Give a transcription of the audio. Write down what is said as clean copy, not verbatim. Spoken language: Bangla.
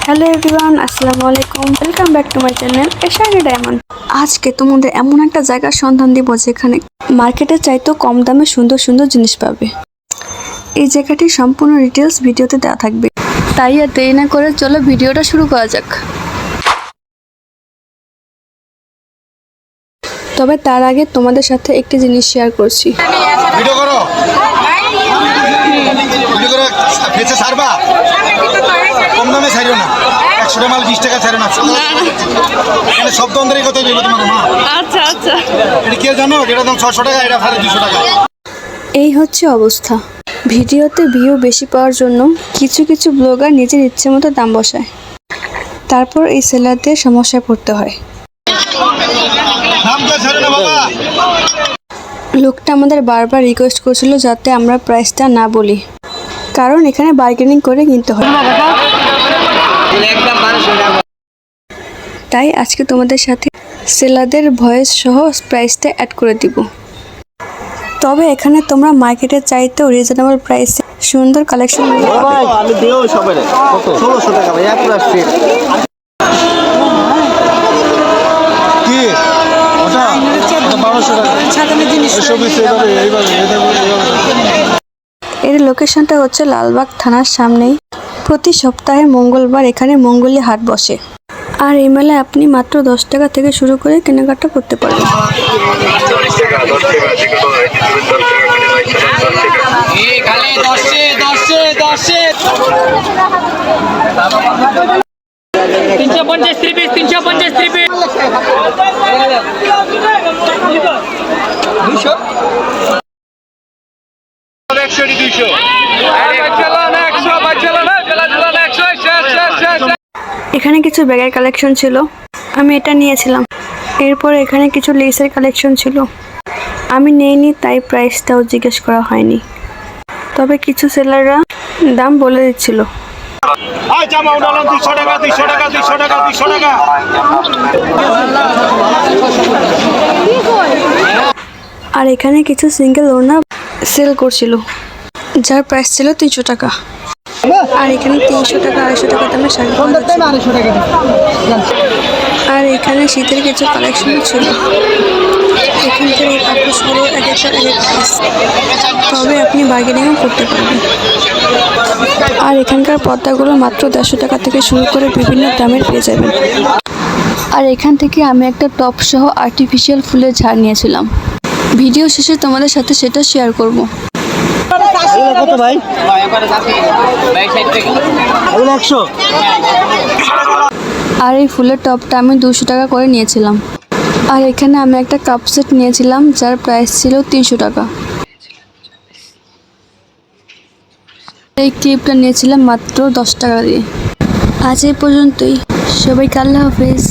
হ্যালো এভরিওয়ান, আসসালামু আলাইকুম। Welcome back to my channel Eshani diamond. আজকে তোমাদের এমন একটা জায়গার সন্ধান দিব যেখানে মার্কেটের চাইতেও কম দামে সুন্দর সুন্দর জিনিস পাবে। এই জায়গাটির সম্পূর্ণ ডিটেলস ভিডিওতে দেওয়া থাকবে, তাই আর দেরি না করে চলো ভিডিওটা শুরু করা যাক। তবে তার আগে তোমাদের সাথে একটি জিনিস শেয়ার করছি। ভিডিও করো, ভিডিও করো, ফেসে ছাড়বা, কম দামে ছাড়িও না। 100 টাকা মাল 20 টাকা ছাড়ো না। এখানে সব দন্দরের কথা বলবো তোমার মা। আচ্ছা আচ্ছা, এটা কি জানো? এটা দাম 600 টাকা, এটা 250 টাকা। এই হচ্ছে অবস্থা। ভিডিওতে ভিউ বেশি পাওয়ার জন্য কিছু কিছু ব্লগার নিজের ইচ্ছে মতো দাম বসায়, তারপর এই সেলারদের সমস্যায় পড়তে হয়। লোকটা আমাদের বারবার রিকোয়েস্ট করছিল যাতে আমরা প্রাইসটা না বলি, কারণ এখানে বার্গেনিং করে কিনতে হয়। তাই আজকে তোমাদের সাথে সেলারদের ভয়েস সহ প্রাইসটা অ্যাড করে দিব। তবে এখানে তোমরা মার্কেটের চাইতেও রিজনেবল প্রাইসে সুন্দর কালেকশন এর লোকেশনটা হচ্ছে লালবাগ থানার সামনেই। প্রতি সপ্তাহে মঙ্গলবার এখানে মঙ্গলী হাট বসে, আর এই মেলায় আপনি মাত্র 10 টাকা থেকে শুরু করে কেনাকাটা করতে পারবেন। এখানে কিছু ব্যাগের কালেকশন ছিল, আমি এটা নিয়েছিলাম। এরপর এখানে কিছু লেসের কালেকশন ছিল, আমি নেইনি, তাই প্রাইসটাও জিজ্ঞেস করা হয়নি। তবে কিছু সেলাররা দাম বলে দিচ্ছিল। আর এখানে কিছু সিঙ্গেল ওড়না সেল করছিল, যার প্রাইস ছিল 300 টাকা। আর এখানে 300 টাকা 250 টাকা দামে শাড়ি পাওয়া যাচ্ছে। আর এখানে শীতের কিছু কালেকশন ছিল। এখানকার এই কাপড়গুলো এক একটা প্রাইস, তবে আপনি বার্গেনিংও করতে পারবেন। আর এখানকার পর্দাগুলো মাত্র 150 টাকা থেকে শুরু করে বিভিন্ন দামের পেয়ে যাবেন। আর এখান থেকে আমি একটা টপ সহ আর্টিফিশিয়াল ফুলের ঝাড় নিয়েছিলাম। ভিডিও শেষে তোমাদের সাথে সেটা শেয়ার করব। কত ভাই? আর এই ফুলের টপটা আমি 200 টাকা করে নিয়েছিলাম। আর এখানে আমি একটা কাপ সেট নিয়েছিলাম, যার প্রাইস ছিল 300 টাকা। এই ক্লিপটা নিয়েছিলাম মাত্র 10 টাকা দিয়ে। আজ এই পর্যন্তই, সবাইকে আল্লাহ হাফেজ।